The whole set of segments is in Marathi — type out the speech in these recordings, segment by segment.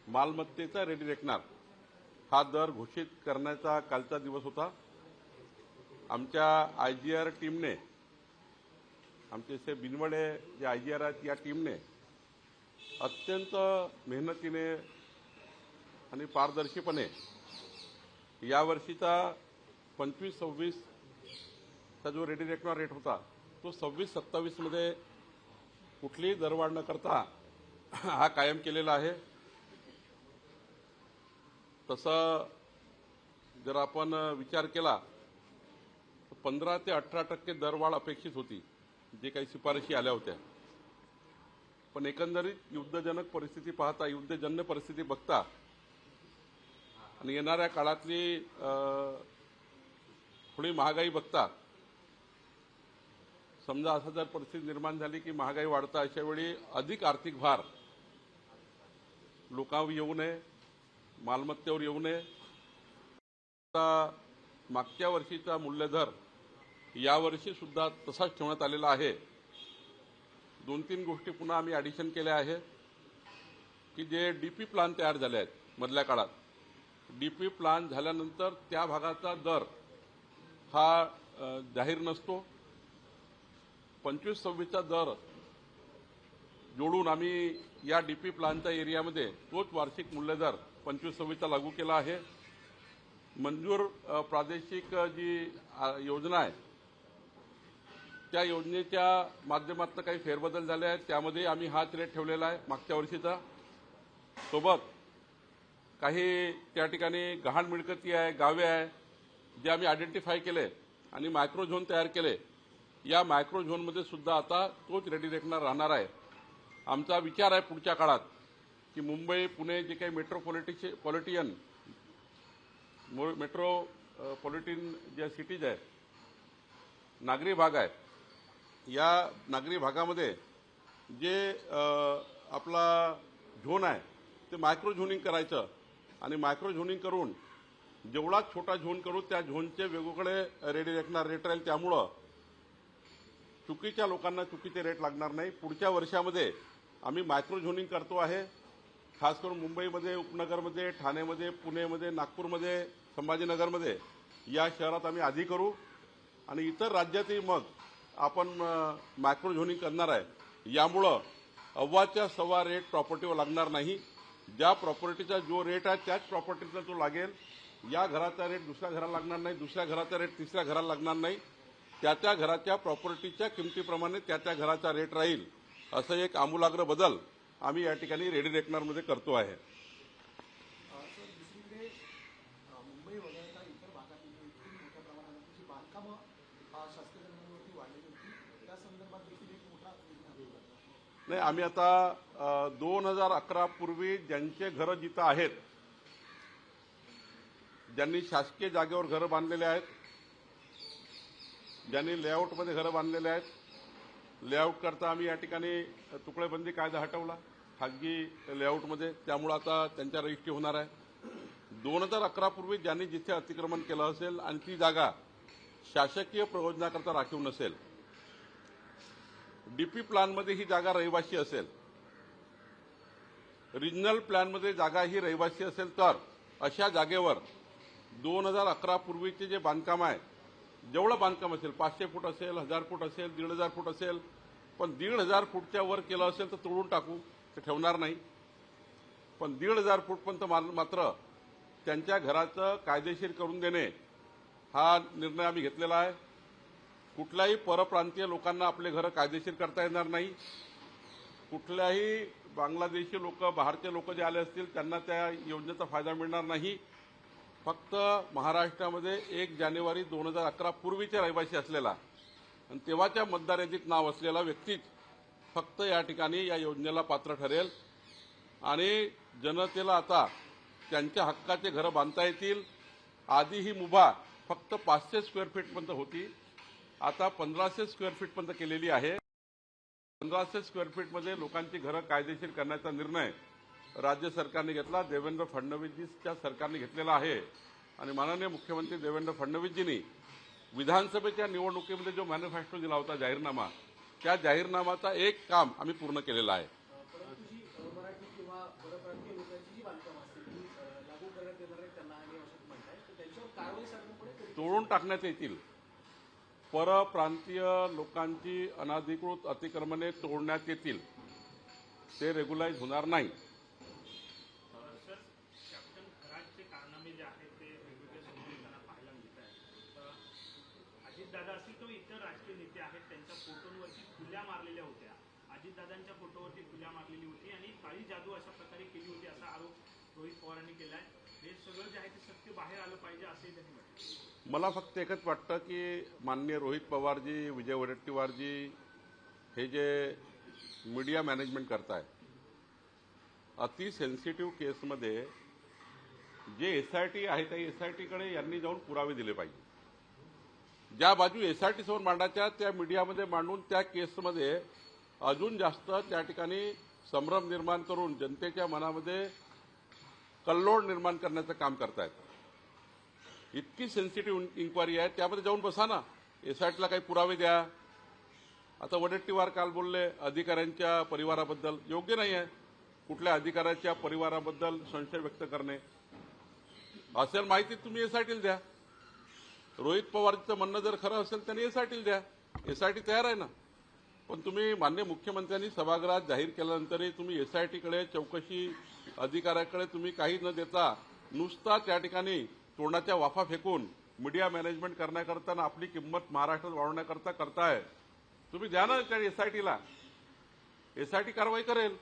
मालमत्तेचा रेडी रेकनर हा दर घोषित करण्याचा कालचा दिवस होता। आमच्या आयजीआर टीमने, आमचे से बिनवडे जे आयजीआर आहेत या टीमने अत्यंत मेहनतीने आणि पारदर्शीपणे यावर्षीचा 25-26 चा जो रेडी रेकनर रेट होता तो 26-27 मध्ये कुठलीही दरवाढ न करता हा कायम केलेला आहे। तसं जर आपण विचार केला तर 15 ते 18% दरवाढ अपेक्षित होती, जे काही शिफारशी आल्या होत्या। पण एकंदरीत युद्धजनक परिस्थिती पाहता, युद्धजन्य परिस्थिती बघता आणि येणाऱ्या काळातली थोडी महागाई बघता, समजा असं जर परिस्थिती निर्माण झाली की महागाई वाढता, अशा वेळी अधिक आर्थिक भार लोकांवर येऊ नये, मालमत्तेवर येऊ नये। मागच्या वर्षीचा मूल्यधर यावर्षी सुद्धा तसाच ठेवण्यात आलेला आहे। 2-3 गोष्टी पुन्हा आम्ही ॲडिशन केल्या आहे की जे डीपी प्लान तयार झाले आहेत मधल्या काळात, डीपी प्लान झाल्यानंतर त्या भागाचा दर हा जाहीर नसतो। 25-26 चा दर जोडून आम्ही या डीपी प्लानच्या एरियामध्ये तोच वार्षिक मूल्यदर 25-26 चा लागू केला आहे। मंजूर प्रादेशिक जी योजना आहे त्या योजनेच्या माध्यमातून काही फेरबदल झाले आहेत, त्यामध्ये आम्ही हाच रेट ठेवलेला आहे मागच्या वर्षीचा। सोबत काही त्या ठिकाणी गहाण मिळकती आहे, गावे आहे, जे आम्ही आयडेंटिफाय केले आणि मायक्रो झोन तयार केले। या मायक्रो झोनमध्ये सुद्धा आता तोच रेडी रेकनर राहणार आहे। आमचा विचार आहे पुढच्या काळात की मुंबई, पुणे जे काही मेट्रोपॉलिटन ज्या सिटीज आहेत, नागरी भाग आहे, या नागरी भागामध्ये जे आपला झोन आहे ते मायक्रो झोनिंग करायचं आणि मायक्रो झोनिंग करून जेवढा छोटा झोन करू त्या झोनचे वेगवेगळे रेडी रेकनर रेट राहील। त्यामुळं चुकीच्या लोकांना चुकीचे रेट लागणार नाही। पुढच्या वर्षामध्ये आम्ही मायक्रो झोनिंग करतो आहे, खास करून मुंबईमध्ये, उपनगरमध्ये, ठाणेमध्ये, पुणेमध्ये, नागपूरमध्ये, संभाजीनगरमध्ये या शहरात आम्ही आधी करू आणि इतर राज्यातही मग आपण मायक्रो झोनिंग करणार आहे। यामुळं अव्वाच्या सव्वा रेट प्रॉपर्टीवर लागणार नाही। ज्या प्रॉपर्टीचा जो रेट आहे त्याच प्रॉपर्टीचा तो लागेल। या घराचा रेट दुसऱ्या घराला लागणार नाही, दुसऱ्या घराचा रेट तिसऱ्या घराला लागणार नाही। त्या घराच्या प्रॉपर्टीच्या किमतीप्रमाणे त्या घराचा रेट राहील, असं एक आमूलाग्र बदल आम्ही या ठिकाणी रेडी रेकनरमध्ये करतो आहे। मुंबई वगळता इतर भागातील मोठ्या प्रमाणात बांधकामं शासकीय जमिनीवरती वाढलेली होती, त्या संदर्भात देखील एक मोठा नाही, आम्ही आता 2011 पूर्वी ज्यांचे घरं जिथं आहेत, ज्यांनी शासकीय जागेवर घरं बांधलेले आहेत, ज्यांनी लेआउटमध्ये घरं बांधलेले आहेत, लेआउट करता आम्ही या ठिकाणी तुकडेबंदी कायदा हटवला खाजगी लेआउटमध्ये, त्यामुळे आता त्यांच्या रजिस्ट्री होणार आहे। 2011 पूर्वी ज्यांनी जिथे अतिक्रमण केलं असेल आणि ती जागा शासकीय प्रयोजनाकरता राखीव नसेल, डीपी प्लॅनमध्ये ही जागा रहिवासी असेल, रिजनल प्लॅनमध्ये जागा ही रहिवासी असेल, तर अशा जागेवर 2011 पूर्वीचे जे बांधकाम आहे, जेवढं बांधकाम असेल, 500 फूट असेल, 1000 फूट असेल, 1500 फूट असेल, पण 1500 फूटच्या वर केलं असेल तर तोडून टाकू, ते ठेवणार नाही। पण 1500 फूटपर्यंत मात्र त्यांच्या घराचं कायदेशीर करून देणे हा निर्णय आम्ही घेतलेला आहे। कुठल्याही परप्रांतीय लोकांना आपले घरं कायदेशीर करता येणार नाही। कुठल्याही बांगलादेशी लोक, भारतीय लोक जे आले असतील त्यांना त्या योजनेचा फायदा मिळणार नाही। फक्त महाराष्ट्रामध्ये 1 जानेवारी 2011 पूर्वीचे रहिवासी असलेला आणि तेव्हाच्या मतदार यादीत नाव असलेला व्यक्तीच फक्त या ठिकाणी या योजनेला पात्र ठरेल आणि जनतेला आता त्यांच्या हक्काचे घरं बांधता येतील। आधी ही मुभा फक्त 500 स्क्वेअर फीटपर्यंत होती, आता 1500 स्क्वेअर फीटपर्यंत केलेली आहे। 1500 स्क्वेअर फीटमध्ये लोकांची घरं कायदेशीर करण्याचा निर्णय राज्य सरकारने घेतला, देवेंद्र फडणवीसजीच्या सरकारने घेतलेला आहे आणि माननीय मुख्यमंत्री देवेंद्र फडणवीसजींनी विधानसभेच्या निवडणुकीमध्ये जो मॅनिफेस्टो दिला होता, जाहीरनामा, त्या जाहीरनामाचा एक काम आम्ही पूर्ण केलेला आहे। परंतु जी मराठी किंवा परप्रांतीय लोकांची जी बांधकामं असतील ती लागू करण्यात येणार नाही त्यांना आणि असं म्हणताय तर त्यांच्यावर कारवाई साधारणपणे कधी तोडून टाकण्यात येतील. परप्रांतीय लोकांची अनधिकृत अतिक्रमणे तोडण्यात येतील. ते रेग्युलाइज होणार नाही. सर, कॅप्टन खरातचे कारनामे जे आहेत ते वेगवेगळे समोर येताना पाहायला मिळत आहेत. अजितदादा असतील किंवा इतर राजकीय नेते आहेत त्यांच्या फोटोंवरती फुल्या मारलेल्या होत्या. अजितदादांच्या फोटोवरती फुल्या मारलेली होती आणि काळी जादू अशा प्रकारे केली होती असा आरोप रोहित पवारांनी केलाय. हे सगळं जे आहे ते सत्य बाहेर आलं पाहिजे असंही त्यांनी म्हटलं. मला फक्त एकच वाटतं की माननीय रोहित पवारजी, विजय वडेट्टीवारजी हे जे मीडिया मॅनेजमेंट करताय, अति सेन्सिटिव्ह केसमध्ये जे SIT आहे त्या SITकडे यांनी जाऊन पुरावे दिले पाहिजे. ज्या बाजू SIT समोर मांडायच्या त्या मीडियामध्ये मांडून त्या केसमध्ये अजून जास्त त्या ठिकाणी संभ्रम निर्माण करून जनतेच्या मनामध्ये कल्लोळ निर्माण करण्याचं काम करतायत. इतकी सेन्सिटिव्ह इन्क्वायरी आहे, त्यामध्ये जाऊन बसा ना, SITला काही पुरावे द्या. आता वडेट्टीवार काल बोलले अधिकाऱ्यांच्या परिवाराबद्दल, योग्य नाही आहे कुठल्या अधिकाऱ्याच्या परिवाराबद्दल संशय व्यक्त करणे. असेल माहिती तुम्ही SITला द्या. रोहित पवारचं म्हणणं जर खरं असेल त्यांनी SITला द्या. SIT तयार आहे ना. पण तुम्ही माननीय मुख्यमंत्र्यांनी सभागृहात जाहीर केल्यानंतरही तुम्ही SITकडे चौकशी अधिकाऱ्याकडे तुम्ही काही न देता नुसता त्या ठिकाणी तोंडाच्या वाफा फेकून मीडिया मॅनेजमेंट करण्याकरता आपली किंमत महाराष्ट्रात वाढवण्याकरता करताय. तुम्ही द्या ना त्या SITला. SIT कारवाई करेल.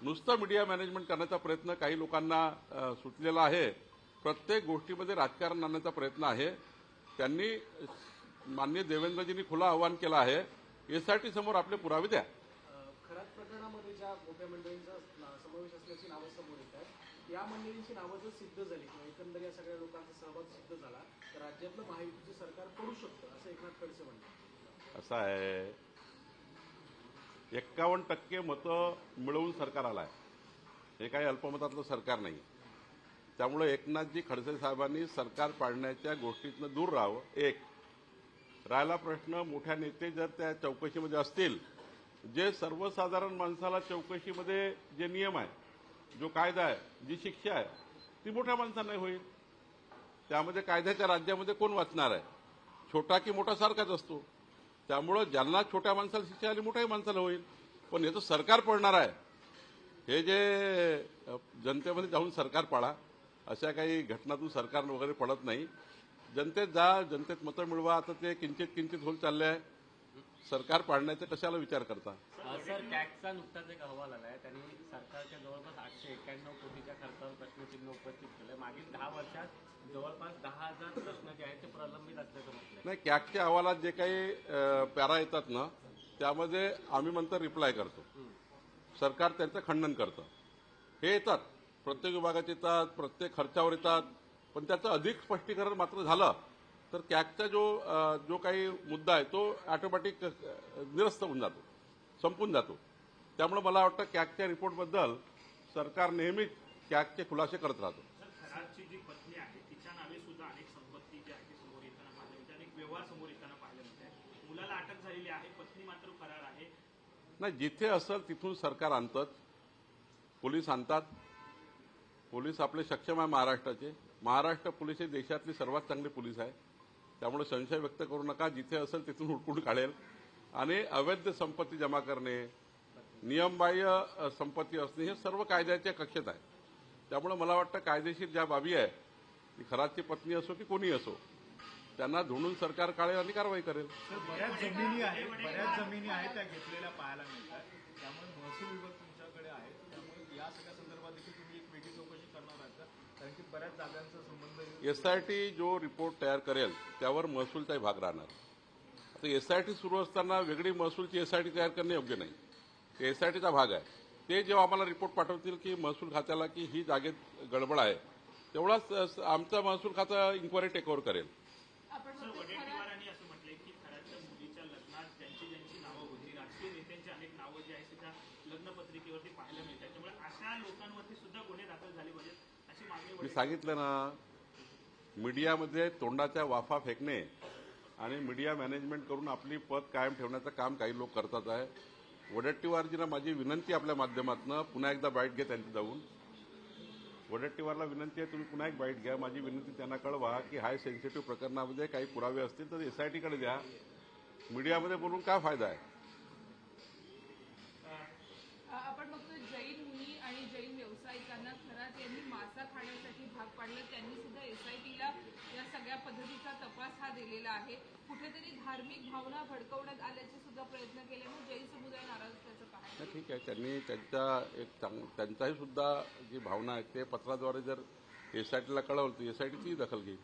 नुसतं मीडिया मॅनेजमेंट करण्याचा प्रयत्न काही लोकांना सुचलेला आहे. प्रत्येक गोष्टीमध्ये राजकारण आणण्याचा प्रयत्न आहे. त्यांनी माननीय देवेंद्रजींनी खुलं आवाहन केलं आहे, SIT समोर आपले पुरावे द्या. खरात प्रकरणामध्ये ज्या मोठ्या मंडळींचा समावेश असल्याची नावं समोर येत आहेत, या मंडळींची नावं जर सिद्ध झाली किंवा एकंदर या सगळ्या लोकांचा सहभाग सिद्ध झाला तर राज्यातलं महायुतीचं सरकार पडू शकतं असं एकनाथ खडसे म्हणतात. असं आहे, 51% मतं मिळवून सरकार आलं आहे. हे काही अल्पमतातलं सरकार नाही. त्यामुळे एकनाथजी खडसे साहेबांनी सरकार पाडण्याच्या गोष्टीतनं दूर राहावं. एक राहिला प्रश्न, मोठ्या नेते जर त्या चौकशीमध्ये असतील, जे सर्वसाधारण माणसाला चौकशीमध्ये जे नियम आहे, जो कायदा आहे, जी शिक्षा आहे, ती मोठ्या माणसांना होईल. त्यामध्ये कायद्याच्या राज्यामध्ये कोण वाचणार आहे? छोटा की मोठा सारखाच असतो. त्यामुळं ज्यांना छोट्या माणसाला शिक्षा आली मोठ्याही माणसाला होईल. पण याचं सरकार पडणार आहे. हे जे जनतेमध्ये जाऊन सरकार पाडा, अशा काही घटनातून सरकार वगैरे पडत नाही. जनतेत जा, जनतेत मतं मिळवा. आता ते किंचित होत चालले आहे. सरकार पाडण्याचा कशाला विचार करता? सर, टॅक्सचा नुकताच एक अहवाल आलाय. त्यांनी सरकारच्या जवळपास 891 कोटीच्या खर्चावर प्रश्नचिन्ह उपस्थित केलं. मागील 10 वर्षात जवळपास 10,000 प्रश्न जे आहेत ते प्रलंबित असल्याचं म्हटलं. नाही, कॅगच्या अहवालात जे काही पॅरा येतात ना, त्यामध्ये आम्ही म्हणतो रिप्लाय करतो, सरकार त्यांचं खंडन करतं. हे येतात, प्रत्येक विभागात येतात, प्रत्येक खर्चावर येतात. पण त्याचं अधिक स्पष्टीकरण मात्र झालं तर कॅगचा जो काही मुद्दा आहे तो ऑटोमॅटिक निरस्त होऊन जातो, संपून जातो. त्यामुळे मला वाटतं कॅगच्या रिपोर्टबद्दल सरकार नेहमीच कॅगचे खुलासे करत राहतो. खरातची जी पत्नी आहे तिच्या नावे सुद्धा अनेक संपत्ती जी आहे ती समोर येताना पाहायला मिळते, अनेक व्यवहार समोर येताना पाहायला मिळते. मुलाला अटक झालेली आहे, पत्नी मात्र फरार आहे. नाही, जिथे असेल तिथून सरकार आणतात, पोलीस आणतात. पोलीस आपले सक्षम आहे महाराष्ट्राचे. महाराष्ट्र पोलीस हे देशातली सर्वात चांगली पोलीस आहे. त्यामुळे संशय व्यक्त करू नका. जिथे असेल तिथून हुडकून काढेल. आणि अवैध संपत्ती जमा करणे, नियमबाह्य संपत्ती असणे हे सर्व कायद्याच्या कक्षेत आहे. त्यामुळे मला वाटतं कायदेशीर ज्या बाबी आहे, ती खरातची पत्नी असो की कोणी असो, त्यांना धुंडून सरकार काढेल आणि कारवाई करेल. बऱ्याच जमिनी आहेत त्या घेतलेल्या पाहायला मिळतात. त्यामुळे महसूल विभाग तुमच्याकडे आहे. त्यामुळे या सगळ्या संदर्भात देखील तुम्ही एक वेगळी चौकशी करणार आहात का? कारण की बऱ्याच जागांचा संबंध SIT जो रिपोर्ट तयार करेल त्यावर महसूलचाही भाग राहणार. आता SIT सुरू असताना वेगळी महसूलची SIT तयार करणे योग्य नाही. ते SITचा भाग आहे. ते जेव्हा आम्हाला रिपोर्ट पाठवतील की महसूल खात्याला की ही जागेत गडबड आहे, तेवढाच आमचा महसूल खाता इन्क्वायरी टेक ओव्हर करेल. सर, वडेट्टीवारांनी असं म्हटलंय की खरातच्या मुलीच्या लग्नात ज्यांची नावं होती, राजकीय नेत्यांची अनेक नावं जी आहेत त्या लग्नपत्रिकेवरती पाहायला मिळतात. त्यामुळे अशा लोकांवरती सुद्धा गुन्हे दाखल झाले पाहिजेत अशी मागणी. मी सांगितलं ना, मीडियामध्ये तोंडाच्या वाफा फेकणे आणि मीडिया मॅनेजमेंट करून आपली पद कायम ठेवण्याचं काम काही लोक करतात आहे. वडेट्टीवारजींना माझी विनंती आपल्या माध्यमातून पुन्हा एकदा बाईट घ्या त्यांची जाऊन. वडेट्टीवारला विनंती आहे, तुम्ही पुन्हा एक बाईट घ्या. माझी विनंती त्यांना कळवा की हाय सेन्सिटिव्ह प्रकरणामध्ये काही पुरावे असतील तर SITकडे द्या. मीडियामध्ये बोलून काय फायदा आहे? आपण बघतोय जैन मुनी आणि जैन व्यावसायिकांना खरात यांनी मासा खाण्यासाठी भाग पाडलं. त्यांनी सुद्धा SITला या सगळ्या पद्धतीचा तपास हा दिलेला आहे. कुठेतरी धार्मिक भावना भडकवण्यात आल्याचे सुद्धा प्रयत्न केल्यामुळे जैन समुदाय नाराज असल्याचं पाहायला नाही, ठीक आहे. त्यांनी त्यांचाही सुद्धा जी भावना आहे ते पत्राद्वारे जर SITला कळवलं तर SITची दखल घेईल.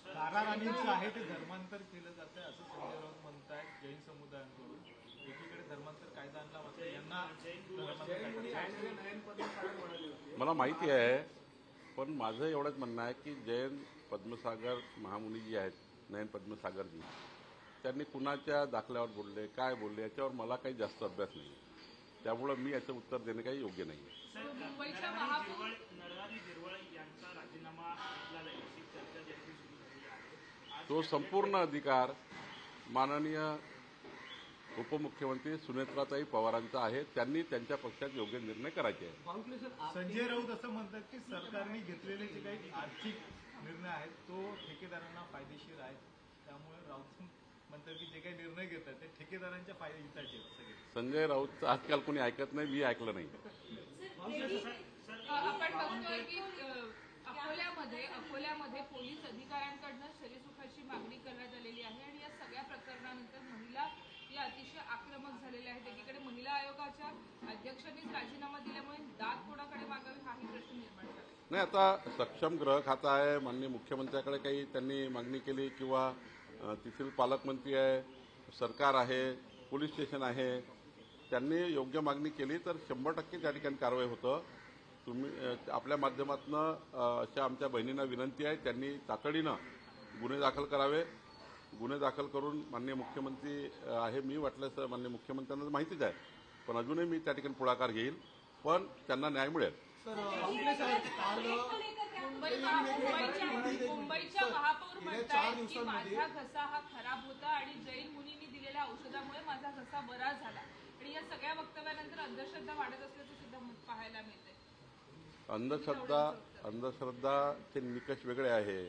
ताराराणींचं आहे ते धर्मांतर केलं जातंय असं संजय राऊत म्हणतायत जैन समुदायांकडून. एकीकडे धर्मांतर कायदा आणला मात्र यांना धर्मांतर कायदा मला माहिती आहे, पण माझं एवढंच म्हणणं आहे की जैन पद्मसागर महामुनी जी आहेत, नयन पद्मसागरजी, त्यांनी कुणाच्या दाखल्यावर बोलले, काय बोलले याच्यावर मला काही जास्त अभ्यास नाही. त्यामुळं मी याचं उत्तर देणं काही योग्य नाही. मुंबईच्या महापौर नरहरी झिरवळ यांचा राजीनामा घेतला जाईल अशी चर्चा देखील सुरू झाली आहे. तो संपूर्ण अधिकार माननीय उपमुख्यमंत्री सुनेत्राताई पवारांचा आहे. त्यांनी त्यांच्या पक्षात योग्य निर्णय करायचे आहे. संजय राऊत असं म्हणतात की सरकारने घेतलेले जे काही आर्थिक निर्णय आहेत तो ठेकेदारांना फायदेशीर आहेत. त्यामुळे राऊत म्हणतात की जे काही निर्णय घेतात ते ठेकेदारांच्या हिताचे आहेत सगळे. संजय राऊतचं आजकाल कोणी ऐकत नाही, मी ऐकलं नाही. आपण बघतोय की अकोल्यामध्ये पोलीस अधिकाऱ्यांकडनं शरीरसुखाची मागणी करण्यात आलेली आहे आणि या सगळ्या प्रकरणानंतर महिला या अतिशय आक्रमक झालेल्या आहेत. एकीकडे महिला आयोगाच्या अध्यक्षांनीच राजीनामा दिल्यामुळे दाद कोणाकडे मागावी हाही प्रश्न निर्माण झाला. नाही, आता सक्षम गृह खाता आहे, माननीय मुख्यमंत्र्याकडे काही त्यांनी मागणी केली किंवा तेथील पालकमंत्री आहे, सरकार आहे, पोलीस स्टेशन आहे, त्यांनी योग्य मागणी केली तर 100% त्या ठिकाणी कारवाई होतं. तुम्ही आपल्या माध्यमातून अशा आमच्या बहिणींना विनंती आहे, त्यांनी तातडीनं गुन्हे दाखल करावे. गुन्हे दाखल करून माननीय मुख्यमंत्री आहे, मी वाटल्यास माननीय मुख्यमंत्र्यांना माहितीच आहे, पण अजूनही मी त्या ठिकाणी पुढाकार घेईल, पण त्यांना न्याय मिळेल. मुंबईच्या महापौर म्हणतायत की माझा घसा हा खराब होता आणि जैन मुनींनी दिलेल्या औषधामुळे माझा घसा बरा झाला. आणि या सगळ्या वक्तव्यानंतर अंधश्रद्धा वाढत असल्याचं सुद्धा पाहायला मिळतंय. अंधश्रद्धाचे निकष वेगळे आहे.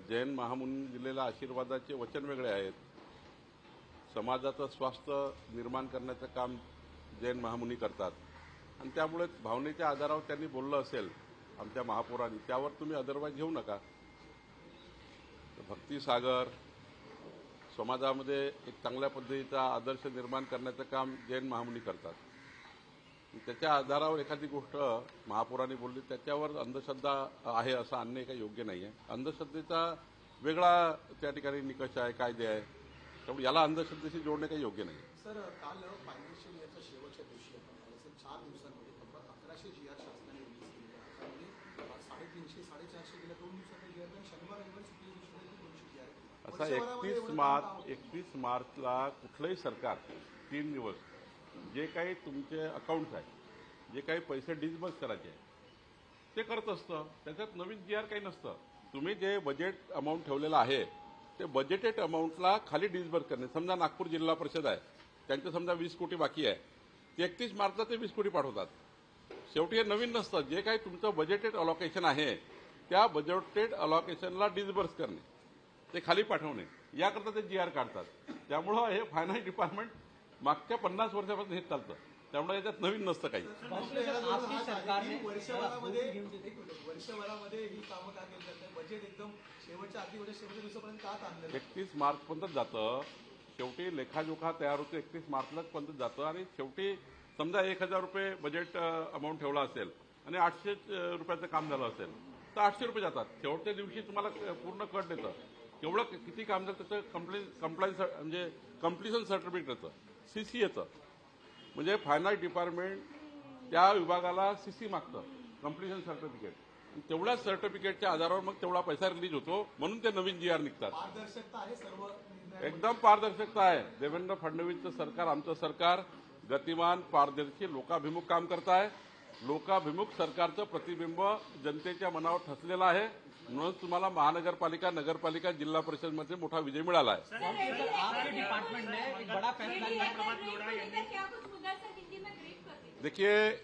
जैन महामुनी दिलेल्या आशीर्वादाचे वचन वेगळे आहेत. समाजाचं स्वास्थ्य निर्माण करण्याचं काम जैन महामुनी करतात आणि त्यामुळे भावनेच्या आधारावर त्यांनी बोललं असेल आमच्या महापौरांनी, त्यावर तुम्ही अदरवाईज घेऊ नका. भक्तिसागर समाजामध्ये एक चांगल्या पद्धतीचा आदर्श निर्माण करण्याचं काम जैन महामुनी करतात. त्याच्या आधारावर एखादी गोष्ट महापौरांनी बोलली त्याच्यावर अंधश्रद्धा आहे असं आणणे काही योग्य नाही आहे. अंधश्रद्धेचा वेगळा त्या ठिकाणी निकष आहे, कायदे आहे, त्यामुळे याला अंधश्रद्धेशी जोडणे काही योग्य नाही. सर, काल फायनान्शियल इयरच्या शेवटच्या दिवशी आपण 4 दिवसांमध्ये तब्बल 1100 GR शासनाने रिलीज केले. त्यामध्ये 350, 450 गेल्या 2 दिवसांच्या GR आणि शनिवार रविवार सुट्टी दिवशी 200 GR. असा 31 मार्चला कुठलंही सरकार 3 दिवस जे काही तुमचे अकाउंट्स आहेत, जे काही पैसे डिस्बर्स करायचे आहे ते करत असतं. त्याच्यात नवीन GR काही नसतं. तुम्ही जे बजेट अमाऊंट ठेवलेलं आहे ते बजेटेड अमाऊंटला खाली डिस्बर्स करणे. समजा नागपूर जिल्हा परिषद आहे, त्यांचं समजा 20 कोटी बाकी आहे, ते 31 मार्चला ते 20 कोटी पाठवतात. शेवटी हे नवीन नसतं. जे काही तुमचं बजेटेड अलॉकेशन आहे त्या बजेटेड अलॉकेशनला डिस्बर्स करणे, ते खाली पाठवणे, याकरता ते GR काढतात. त्यामुळं हे फायनान्स डिपार्टमेंट मागच्या 50 वर्षापासून हेच चालतं. त्यामुळे याच्यात नवीन नसतं काही. वर्षभरामध्ये ही कामं का केली जातात? बजेट एकदम शेवटच्या शेवटच्या दिवसापर्यंत का आणलं? 31 मार्चपर्यंत जातं. शेवटी लेखाजोखा तयार होते 31 मार्चलाच पर्यंत जातं आणि शेवटी समजा 1000 रुपये बजेट अमाऊंट ठेवला असेल आणि 800 रुपयाचं काम झालं असेल तर 800 रुपये जातात. शेवटच्या दिवशी तुम्हाला पूर्ण कट देतं. केवढं किती काम झालं त्याचं कंप्लायन्स म्हणजे कम्प्लिशन सर्टिफिकेट येतं, CC येतं. म्हणजे फायनान्स डिपार्टमेंट त्या विभागाला CC मागतं, कम्प्लिशन सर्टिफिकेट. तेवढ्या सर्टिफिकेटच्या आधारावर मग तेवढा पैसा रिलीज होतो, म्हणून ते नवीन GR निघतात. पारदर्शकता आहे सर्व एकदम पारदर्शकता आहे. देवेंद्र फडणवीसचं सरकार, आमचं सरकार गतिमान, पारदर्शी, लोकाभिमुख काम करत आहे. लोकाभिमुख सरकारचं प्रतिबिंब जनतेच्या मनावर ठसलेलं आहे. म्हणून तुम्हाला महानगरपालिका, नगरपालिका, जिल्हा परिषदमध्ये मोठा विजय मिळाला आहे. आपके डिपार्टमेंट ने एक बड़ा फैसला लिया। प्रभात लोढ़ा यांनी देखिए